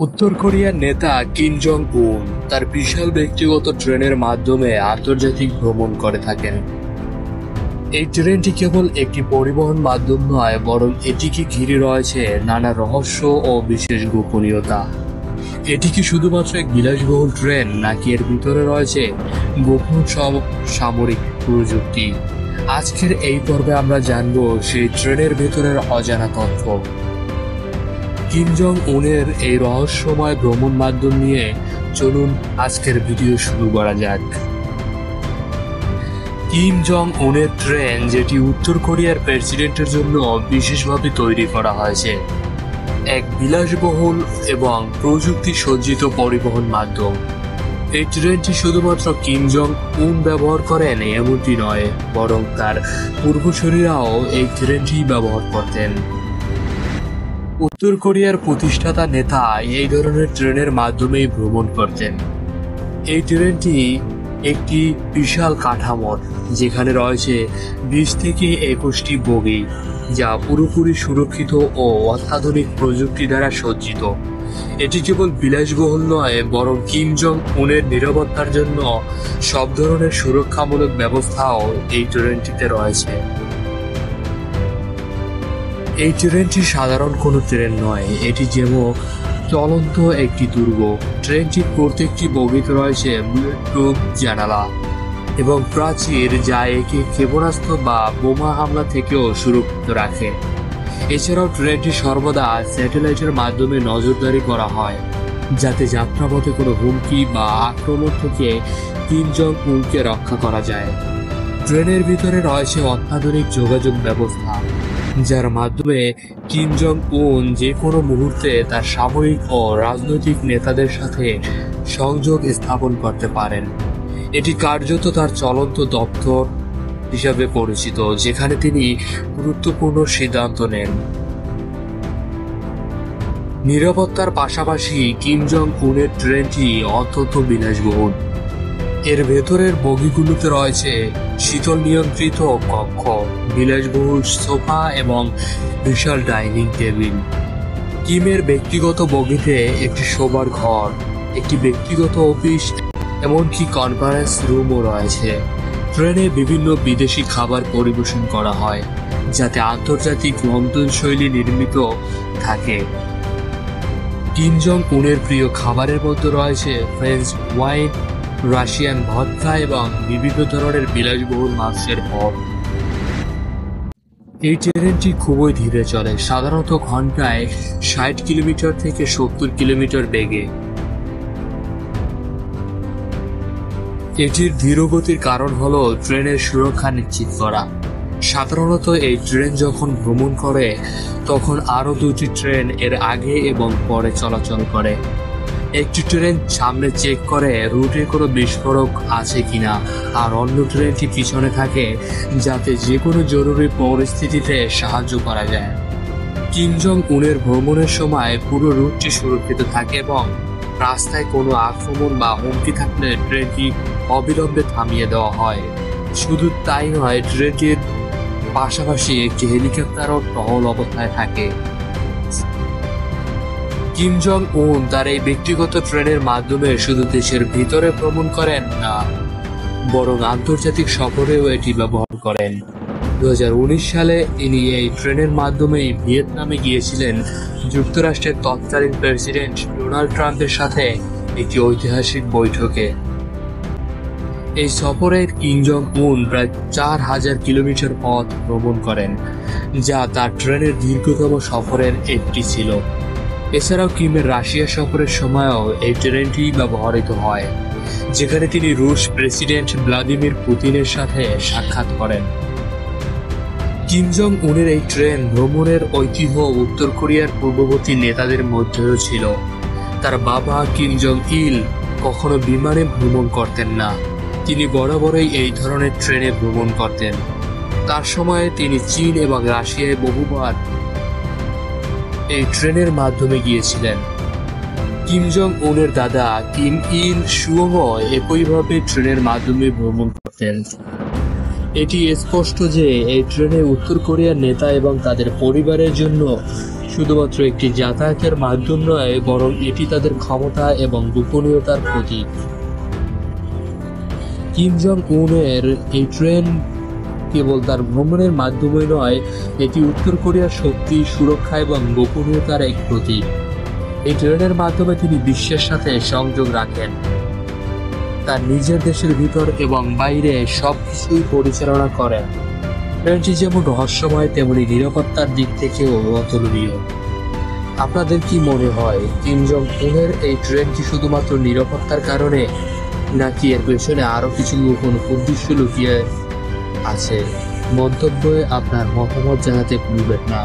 উত্তর কোরিয়ার নেতা কিম জং উন তার বিশাল ব্যক্তিগত ট্রেনের মাধ্যমে আন্তর্জাতিক ভ্রমণ করে থাকেন। এই ট্রেনটি কেবল একটি পরিবহন মাধ্যম নয়, বরং এটিকে ঘিরে রয়েছে নানা রহস্য ও বিশেষ গোপনীয়তা। এটি কি শুধুমাত্র এক বিলাসবহুল ট্রেন, নাকি এর ভিতরে রয়েছে গোপন সব সামরিক প্রযুক্তি? আজকের এই পর্বে আমরা জানব সেই ট্রেনের ভেতরের অজানা তথ্য। কিম জং উনের এই রহস্যময় ভ্রমণ মাধ্যম নিয়ে চলুন আজকের ভিডিও শুরু করা যাক। কিম জং উনের ট্রেন, যেটি উত্তর কোরিয়ার প্রেসিডেন্টের জন্য বিশেষভাবে তৈরি করা হয়েছে, এক বিলাসবহুল এবং প্রযুক্তি সজ্জিত পরিবহন মাধ্যম। এই ট্রেনটি শুধুমাত্র কিম জং উন ব্যবহার করেন এমনটি নয়, বরং তার পূর্বসূরীরাও এই ট্রেনটি ব্যবহার করতেন। উত্তর কোরিয়ার প্রতিষ্ঠাতা নেতা এই ধরনের ট্রেনের মাধ্যমেই ভ্রমণ করতেন। এই ট্রেনটি একটি বিশাল কাঠামোর, যেখানে রয়েছে 20 থেকে 21টি বগি, যা পুরোপুরি সুরক্ষিত ও অত্যাধুনিক প্রযুক্তি দ্বারা সজ্জিত। এটি কেবল বিলাসবহুল নয়, বরং কিম জং উনের নিরাপত্তার জন্য সব ধরনের সুরক্ষামূলক ব্যবস্থাও এই ট্রেনটিতে রয়েছে। এই ট্রেনটি সাধারণ কোনো ট্রেন নয়, এটি যেমন চলন্ত একটি দুর্গ। ট্রেনটির প্রত্যেকটি বগিতে রয়েছে বুলেটপ্রুফ জানালা এবং প্রাচীর, যা একে ক্ষেপণাস্ত্র বা বোমা হামলা থেকেও সুরক্ষিত রাখে। এছাড়াও ট্রেনটি সর্বদা স্যাটেলাইটের মাধ্যমে নজরদারি করা হয়, যাতে যাত্রাপথে কোনো হুমকি বা আক্রমণ থেকে কিম জং উনকে রক্ষা করা যায়। ট্রেনের ভিতরে রয়েছে অত্যাধুনিক যোগাযোগ ব্যবস্থা, যার মাধ্যমে কিম জং উন যে কোনো মুহূর্তে তার সামরিক ও রাজনৈতিক নেতাদের সাথে সংযোগ স্থাপন করতে পারেন। এটি কার্যত তার চলন্ত দপ্তর হিসাবে পরিচিত, যেখানে তিনি গুরুত্বপূর্ণ সিদ্ধান্ত নেন। নিরাপত্তার পাশাপাশি কিম জং উনের ট্রেনটি অত্যন্ত বিলাসবহুল। এর ভেতরের বগিগুলোতে রয়েছে শীতল নিয়ন্ত্রিত কক্ষ, বিলাসবহুল সোফা এবং বিশাল ডাইনিং টেবিল। কিমের ব্যক্তিগত বগিতে একটি শোবার ঘর, একটি ব্যক্তিগত অফিস, এমনকি কনফারেন্স রুমও রয়েছে। ট্রেনে বিভিন্ন বিদেশি খাবার পরিবেশন করা হয়, যাতে আন্তর্জাতিক রন্ধনশৈলী নির্মিত থাকে। কিম জং উনের প্রিয় খাবারের মধ্যে রয়েছে ফ্রেঞ্চ ওয়াইন, রাশিয়ান ভদকা এবং বিভিন্ন ধরনের বিলাসবহুল মাংসের পদ। এই ট্রেনটি খুবই ধীরে চলে, সাধারণত ঘন্টায় 60 কিলোমিটার থেকে 70 কিলোমিটার বেগে। এটির ধীরগতির কারণ হলো ট্রেনের সুরক্ষা নিশ্চিত করা। সাধারণত এই ট্রেন যখন ভ্রমণ করে, তখন আরও 2টি ট্রেন এর আগে এবং পরে চলাচল করে। একটি ট্রেন সামনে চেক করে রুটে কোনো বিস্ফোরক আছে কিনা, আর অন্য ট্রেনটি পিছনে থাকে, যাতে যে কোনো জরুরি পরিস্থিতিতে সাহায্য করা যায়। কিম জং উনের ভ্রমণের সময় পুরো রুটটি সুরক্ষিত থাকে এবং রাস্তায় কোনো আক্রমণ বা হুমকি থাকলে ট্রেনটি অবিলম্বে থামিয়ে দেওয়া হয়। শুধু তাই নয়, ট্রেনটির পাশাপাশি একটি হেলিকপ্টারও টহল অবস্থায় থাকে। কিম জং উন তার এই ব্যক্তিগত ট্রেনের মাধ্যমে শুধু দেশের ভিতরে ভ্রমণ করেন না, বরং আন্তর্জাতিক সফরেও এটি ব্যবহার করেন। 2019 সালে তিনি এই ট্রেনের মাধ্যমেই ভিয়েতনামে গিয়েছিলেন, যুক্তরাষ্ট্রের তৎকালীন প্রেসিডেন্ট ডোনাল্ড ট্রাম্পের সাথে একটি ঐতিহাসিক বৈঠকে। এই সফরে কিম জং উন প্রায় 4000 কিলোমিটার পথ ভ্রমণ করেন, যা তার ট্রেনের দীর্ঘতম সফরের একটি ছিল। এছাড়াও কিমের রাশিয়া সফরের সময়ও এই ট্রেনটি ব্যবহৃত হয়, যেখানে তিনি রুশ প্রেসিডেন্ট ভ্লাদিমির পুতিনের সাথে সাক্ষাৎ করেন। কিম জং উনের এই ট্রেন ভ্রমণের ঐতিহ্য উত্তর কোরিয়ার পূর্ববর্তী নেতাদের মধ্যেও ছিল। তার বাবা কিম জং ইল কখনো বিমানে ভ্রমণ করতেন না, তিনি বরাবরই এই ধরনের ট্রেনে ভ্রমণ করতেন। তার সময়ে তিনি চীন এবং রাশিয়ায় বহুবার এই ট্রেনের মাধ্যমে গিয়েছিলেন। কিম জং উনের দাদা কিম ইল সুংও একইভাবে ট্রেনের মাধ্যমে ভ্রমণ করতেন। এটি স্পষ্ট যে এই ট্রেনে উত্তর কোরিয়ার নেতা এবং তাদের পরিবারের জন্য শুধুমাত্র একটি যাতায়াতের মাধ্যম নয়, বরং এটি তাদের ক্ষমতা এবং গোপনীয়তার প্রতীক। কিম জং উনের এই ট্রেন কেবল তার ভ্রমণের মাধ্যমে নয়, এটি উত্তর কোরিয়ার শক্তি, সুরক্ষা এবং গোপনীয়তার এক প্রতীক। এই ট্রেনের মাধ্যমে তিনি বিশ্বের সাথে সংযোগ রাখেন, তার নিজের দেশের ভিতর এবং বাইরে সবকিছুই পরিচালনা করেন। ট্রেনটি যেমন রহস্যময়, তেমনি নিরাপত্তার দিক থেকেও অতুলনীয়। আপনাদের কি মনে হয়, কিম জং উনের এই ট্রেন কি শুধুমাত্র নিরাপত্তার কারণে, নাকি এর পেছনে আরো কিছু গোপন উদ্দেশ্য লুকিয়ে আছে? মন্তব্যে আপনার মতামত জানাতে ভুলবেন না।